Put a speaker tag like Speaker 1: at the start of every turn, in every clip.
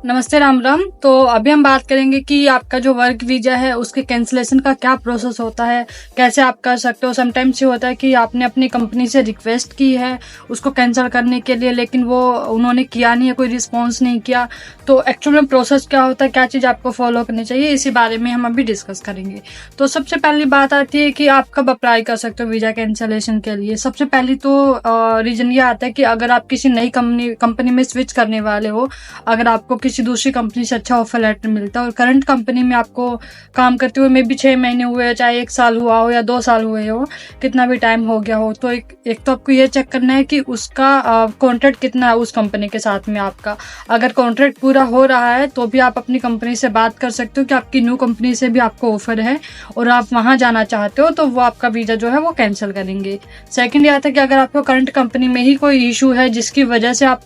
Speaker 1: नमस्ते राम राम। तो अभी हम बात करेंगे कि आपका जो वर्क वीजा है उसके कैंसिलेशन का क्या प्रोसेस होता है, कैसे आप कर सकते हो। समटाइम्स ये होता है कि आपने अपनी कंपनी से रिक्वेस्ट की है उसको कैंसिल करने के लिए, लेकिन वो उन्होंने किया नहीं है, कोई रिस्पॉन्स नहीं किया। तो एक्चुअल में प्रोसेस क्या होता है, क्या चीज़ आपको फॉलो करनी चाहिए, इसी बारे में हम अभी डिस्कस करेंगे। तो सबसे पहली बात आती है कि आप कब अप्लाई कर सकते हो वीजा कैंसिलेशन के लिए। सबसे पहली तो रीजन ये आता है कि अगर आप किसी नई कंपनी में स्विच करने वाले हो, अगर आपको किसी दूसरी कंपनी से अच्छा ऑफर लेटर मिलता है और करंट कंपनी में आपको काम करते हुए मे भी 6 महीने हुए, चाहे 1 साल हुआ हो या 2 साल हुए हो, कितना भी टाइम हो गया हो, तो एक तो आपको ये चेक करना है कि उसका कॉन्ट्रैक्ट कितना है उस कंपनी के साथ में आपका। अगर कॉन्ट्रैक्ट पूरा हो रहा है तो भी आप अपनी कंपनी से बात कर सकते हो कि आपकी न्यू कंपनी से भी आपको ऑफर है और आप वहाँ जाना चाहते हो, तो वो आपका वीज़ा जो है वो कैंसिल करेंगे। सेकेंड ये आता है कि अगर आपको करंट कंपनी में ही कोई इशू है जिसकी वजह से आप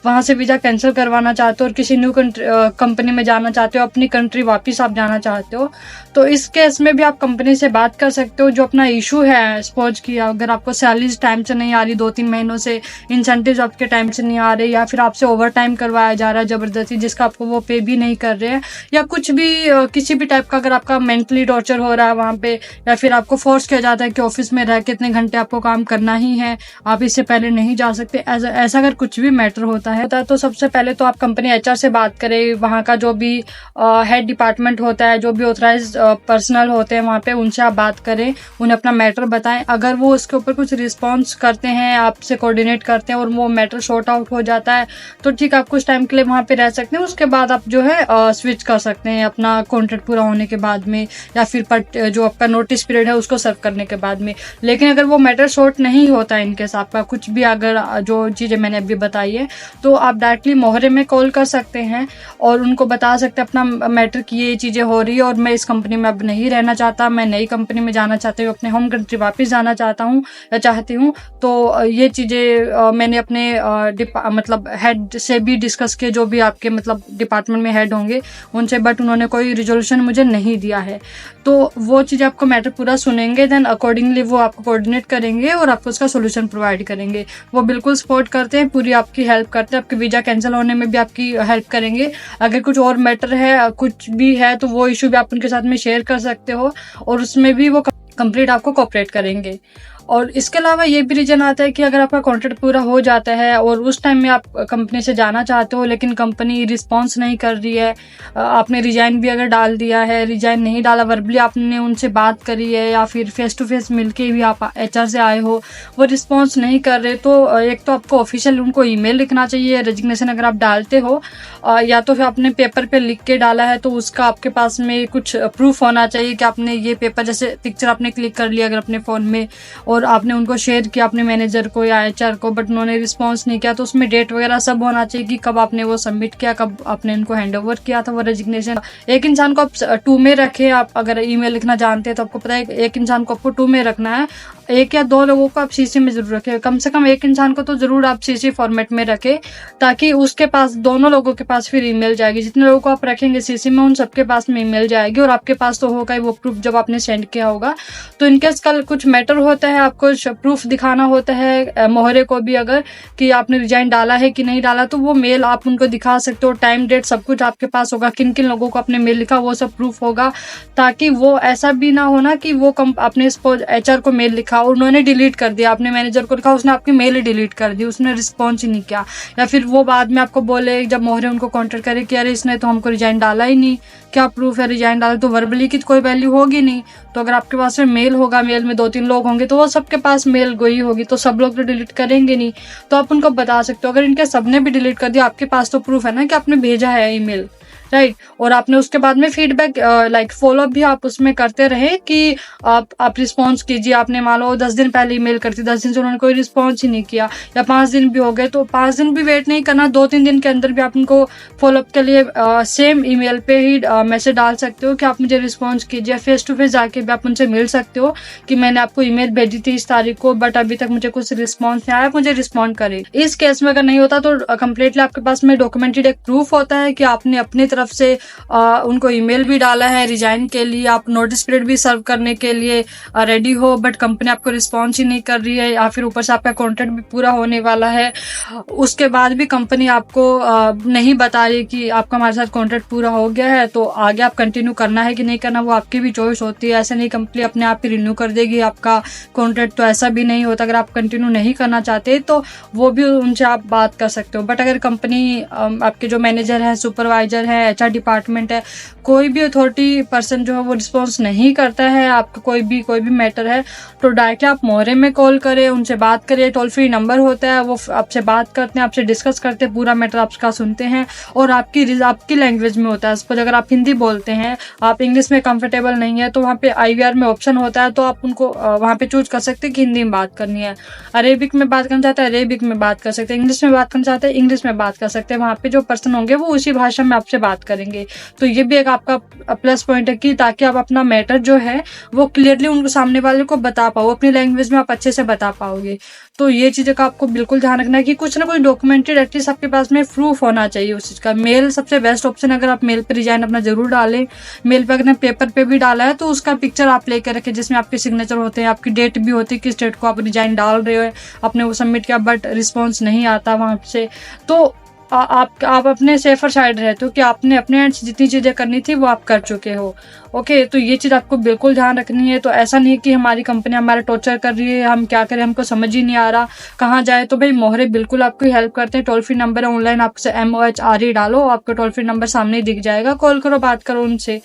Speaker 1: वहाँ से वीज़ा कैंसिल करवाना चाहते हो और किसी न्यू कंपनी में जाना चाहते हो, अपनी कंट्री वापस आप जाना चाहते हो, तो इस केस में भी आप कंपनी से बात कर सकते हो। जो अपना इशू है, सपोज कि अगर आपको सैलरीज टाइम से नहीं आ रही, 2-3 महीनों से इंसेंटिव्स आपके टाइम से नहीं आ रहे, या फिर आपसे ओवर टाइम करवाया जा रहा है ज़बरदस्ती जिसका आपको वो पे भी नहीं कर रहे हैं, या कुछ भी किसी भी टाइप का अगर आपका मेंटली टॉर्चर हो रहा है वहाँ पे, या फिर आपको फोर्स किया जाता है कि ऑफिस में रह के इतने घंटे आपको काम करना ही है, आप इससे पहले नहीं जा सकते, ऐसा अगर कुछ भी मैटर होता है तो सबसे पहले तो आप कंपनी एचआर से बात करें। वहाँ का जो भी हेड डिपार्टमेंट होता है, जो भी ऑथराइज्ड पर्सनल होते हैं वहाँ पे, उनसे आप बात करें, उन्हें अपना मैटर बताएं। अगर वो उसके ऊपर कुछ रिस्पॉन्स करते हैं, आपसे कोऑर्डिनेट करते हैं और वो मैटर सॉर्ट आउट हो जाता है तो ठीक, आप कुछ टाइम के लिए वहाँ पे रह सकते हैं। उसके बाद आप जो है स्विच कर सकते हैं अपना कॉन्ट्रैक्ट पूरा होने के बाद में, या फिर जो आपका नोटिस पीरियड है उसको सर्व करने के बाद में। लेकिन अगर वो मैटर सॉर्ट नहीं होता है इनकेस आपका कुछ भी, अगर जो चीज़ें मैंने अभी बताई है, तो आप डायरेक्टली मोहरे में कॉल कर सकते हैं और उनको बता सकते हैं अपना मैटर की ये चीज़ें हो रही है और मैं इस कंपनी में अब नहीं रहना चाहता, मैं नई कंपनी में जाना चाहती हूँ, अपने होम कंट्री वापस जाना चाहता हूँ या चाहती हूँ। तो ये चीज़ें मैंने अपने मतलब हेड से भी डिस्कस किए, जो भी आपके मतलब डिपार्टमेंट में हेड होंगे उनसे, बट उन्होंने कोई रिजोल्यूशन मुझे नहीं दिया है। तो वो चीज़ें आपको मैटर पूरा सुनेंगे, देन अकॉर्डिंगली वो आपको कोऑर्डिनेट करेंगे और आपको उसका सोल्यूशन प्रोवाइड करेंगे। वो बिल्कुल सपोर्ट करते हैं, पूरी आपकी हेल्प करते हैं, आपके वीज़ा कैंसिल होने में भी आपकी हेल्प करेंगे। अगर कुछ और मैटर है, कुछ भी है, तो वो इशू भी आप उनके साथ में शेयर कर सकते हो और उसमें भी वो कंप्लीट आपको कोऑपरेट करेंगे। और इसके अलावा ये भी रीजन आता है कि अगर आपका कॉन्ट्रैक्ट पूरा हो जाता है और उस टाइम में आप कंपनी से जाना चाहते हो लेकिन कंपनी रिस्पॉन्स नहीं कर रही है, आपने रिजाइन भी अगर डाल दिया है, रिजाइन नहीं डाला, वर्बली आपने उनसे बात करी है या फिर फेस टू फेस मिलके भी आप एचआर से आए हो, वो रिस्पॉन्स नहीं कर रहे, तो एक तो आपको ऑफिशियल उनको ईमेल लिखना चाहिए। रेजिग्नेशन अगर आप डालते हो या तो फिर आपने पेपर पे लिख के डाला है तो उसका आपके पास में कुछ प्रूफ होना चाहिए कि आपने ये पेपर, जैसे पिक्चर आपने क्लिक कर लिया अगर अपने फ़ोन में और आपने उनको शेयर किया अपने मैनेजर को या एचआर को, बट उन्होंने रिस्पॉन्स नहीं किया, तो उसमें डेट वगैरह सब होना चाहिए कि कब आपने वो सबमिट किया, कब आपने इनको हैंड ओवर किया था वो रेजिग्नेशन। एक इंसान को आप 2 में रखें, आप अगर ईमेल लिखना जानते हैं तो आपको पता है एक इंसान को आपको 2 में रखना है, 1 या 2 लोगों को आप सीसी में जरूर रखें, कम से कम एक इंसान को तो जरूर आप सीसी फॉर्मेट में रखें, ताकि उसके पास, दोनों लोगों के पास फिर ईमेल जाएगी। जितने लोगों को आप रखेंगे सीसी में उन सबके पास में ईमेल जाएगी और आपके पास तो होगा ही वो प्रूफ जब आपने सेंड किया होगा। तो इनकेस कल कुछ मैटर होता है, आपको प्रूफ दिखाना होता है मोहरे को भी, अगर कि आपने रिजाइन डाला है कि नहीं डाला, तो वो मेल आप उनको दिखा सकते हो, टाइम डेट सब कुछ आपके पास होगा, किन किन लोगों को आपने मेल लिखा वो सब प्रूफ होगा, ताकि वो ऐसा भी ना होना कि वो आपने एचआर को मेल लिखा और उन्होंने डिलीट कर दिया, आपने मैनेजर को लिखा उसने आपकी मेल ही डिलीट कर दी, उसने रिस्पॉन्स ही नहीं किया, या फिर वो बाद में आपको बोले जब मोहरे उनको कॉन्टेक्ट करे कि अरे इसने तो हमको रिजाइन डाला ही नहीं, क्या प्रूफ है, रिजाइन डाला तो वर्बली की कोई वैल्यू होगी नहीं। तो अगर आपके पास में मेल होगा, मेल में 2-3 लोग होंगे तो वो सबके पास मेल गई होगी, तो सब लोग तो डिलीट करेंगे नहीं, तो आप उनको बता सकते हो। अगर इनके सबने भी डिलीट कर दिया, आपके पास तो प्रूफ है ना कि आपने भेजा है ईमेल, राइट। और आपने उसके बाद में फीडबैक लाइक फॉलोअप भी आप उसमें करते रहे कि आप रिस्पॉन्स कीजिए। आपने मान लो 10 दिन पहले ईमेल करती, 10 दिन से उन्होंने कोई रिस्पॉन्स ही नहीं किया, या 5 दिन भी हो गए, तो 5 दिन भी वेट नहीं करना, 2-3 दिन के अंदर भी आप उनको फॉलोअप के लिए सेम ईमेल पे ही मैसेज डाल सकते हो कि आप मुझे रिस्पॉन्स कीजिए। फेस टू फेस जाके भी आप उनसे मिल सकते हो कि मैंने आपको ईमेल भेजी थी इस तारीख को, बट अभी तक मुझे कुछ रिस्पॉन्स नहीं आया, मुझे रिस्पॉन्ड करे। इस केस में अगर नहीं होता तो कम्प्लीटली आपके पास में डॉक्यूमेंटेड एक प्रूफ होता है कि आपने अपनी तरफ तरफ से उनको ईमेल भी डाला है रिजाइन के लिए, आप नोटिस पीरियड भी सर्व करने के लिए रेडी हो, बट कंपनी आपको रिस्पॉन्स ही नहीं कर रही है, या फिर ऊपर से आपका कॉन्ट्रैक्ट भी पूरा होने वाला है, उसके बाद भी कंपनी आपको नहीं बता रही कि आपका हमारे साथ कॉन्ट्रैक्ट पूरा हो गया है, तो आगे आप कंटिन्यू करना है कि नहीं करना, वो आपकी भी चॉइस होती है। ऐसा नहीं कंपनी अपने आप ही रिन्यू कर देगी आपका कॉन्ट्रैक्ट, तो ऐसा भी नहीं होता। अगर आप कंटिन्यू नहीं करना चाहते तो वो भी उनसे आप बात कर सकते हो। बट अगर कंपनी आपके जो मैनेजर है, सुपरवाइजर है, HR डिपार्टमेंट है, कोई भी अथॉरिटी पर्सन जो है वो रिस्पॉन्स नहीं करता है आपका कोई भी मैटर है, तो डायरेक्टली आप मोहरे में कॉल करें, उनसे बात करें। टोल फ्री नंबर होता है, वो आपसे बात करते हैं, आपसे डिस्कस करते हैं, पूरा मैटर आपका सुनते हैं, और आपकी लैंग्वेज में होता है। सपोज अगर आप हिंदी बोलते हैं, आप इंग्लिश में कंफर्टेबल नहीं है, तो वहाँ पे IVR में ऑप्शन होता है, तो आप उनको वहाँ पे चूज कर सकते हैं कि हिंदी में बात करनी है। अरेबिक में बात करना चाहते हैं, अरेबिक में बात कर सकते हैं, इंग्लिश में बात करना चाहते हैं, इंग्लिश में बात कर सकते हैं। वहाँ पे जो पर्सन होंगे वो उसी भाषा में आपसे बात करेंगे। तो ये भी एक आपका प्लस पॉइंट है कि ताकि आप अपना मैटर जो है वो क्लियरली उनको सामने वाले को बता पाओ, अपनी लैंग्वेज में आप अच्छे से बता पाओगे। तो ये चीज़ें का आपको बिल्कुल ध्यान रखना है कि कुछ ना कुछ डॉक्यूमेंटेड एटलीस्ट आपके पास में प्रूफ होना चाहिए उस चीज़ का। मेल सबसे बेस्ट ऑप्शन है, अगर आप मेल पे रिजाइन अपना जरूर डालें। मेल पे अगर पेपर पे भी डाला है तो उसका पिक्चर आप लेकर रखें जिसमें आपके सिग्नेचर होते हैं, आपकी डेट भी होती है किस डेट को आप रिजाइन डाल रहे हो, आपने वो सबमिट किया बट रिस्पॉन्स नहीं आता वहाँ से, तो आप अपने सेफर साइड रहते हो कि आपने अपने एंड से जितनी चीज़ें करनी थी वो आप कर चुके हो। ओके, तो ये चीज़ आपको बिल्कुल ध्यान रखनी है। तो ऐसा नहीं कि हमारी कंपनी हमारा टॉर्चर कर रही है, हम क्या करें, हमको समझ ही नहीं आ रहा कहाँ जाए। तो भाई मोहरे बिल्कुल आपकी हेल्प करते हैं। टोल फ्री नंबर है, ऑनलाइन आपसे MOHRE डालो, आपका टोल फ्री नंबर सामने ही दिख जाएगा, कॉल करो, बात करो उनसे,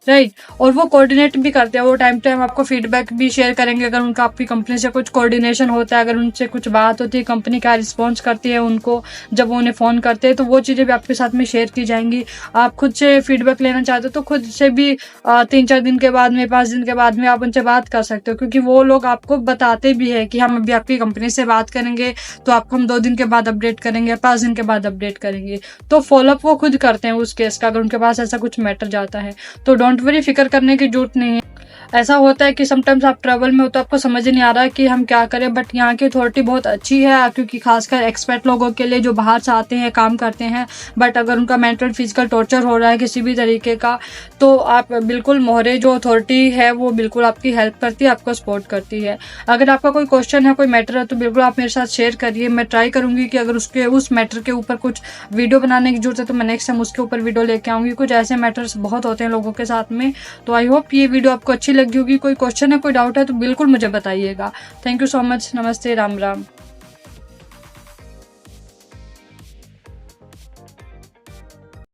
Speaker 1: राइट। और वो कोऑर्डिनेट भी करते हैं, वो टाइम टू टाइम आपको फीडबैक भी शेयर करेंगे अगर उनका आपकी कंपनी से कुछ कोऑर्डिनेशन होता है, अगर उनसे कुछ बात होती है, कंपनी क्या रिस्पॉन्स करती है उनको जब वो उन्हें फ़ोन करते हैं, तो वो चीज़ें भी आपके साथ में शेयर की जाएंगी। आप खुद से फीडबैक लेना चाहते हो तो खुद से भी 3-4 दिन के बाद में, 5 दिन के बाद में आप उनसे बात कर सकते हो, क्योंकि वो लोग आपको बताते भी है कि हम अभी आपकी कंपनी से बात करेंगे तो आपको हम 2 दिन के बाद अपडेट करेंगे, 5 दिन के बाद अपडेट करेंगे। तो फॉलोअप वो खुद करते हैं उस केस का, अगर उनके पास ऐसा कुछ मैटर जाता है। तो डोंट वरी, फिक्र करने की जरूरत नहीं है। ऐसा होता है कि समटाइम्स आप ट्रैवल में हो तो आपको समझ नहीं आ रहा है कि हम क्या करें, बट यहाँ की अथॉरिटी बहुत अच्छी है, क्योंकि खासकर एक्सपेट लोगों के लिए जो बाहर से आते हैं, काम करते हैं, बट अगर उनका मेंटल फिजिकल टॉर्चर हो रहा है किसी भी तरीके का, तो आप बिल्कुल मोहरे जो अथॉरिटी है वो बिल्कुल आपकी हेल्प करती है, आपको सपोर्ट करती है। अगर आपका कोई क्वेश्चन है, कोई मैटर है, तो बिल्कुल आप मेरे साथ शेयर करिए। मैं ट्राई करूँगी कि अगर उस मैटर के ऊपर कुछ वीडियो बनाने की जरूरत है तो मैं नेक्स्ट टाइम उसके ऊपर वीडियो लेके आऊँगी। कुछ ऐसे मैटर्स बहुत होते हैं लोगों के साथ में। तो आई होप ये वीडियो आपको अच्छी लगी होगी। कोई क्वेश्चन है, कोई डाउट है तो बिल्कुल मुझे बताइएगा। Thank you so much. नमस्ते, राम राम।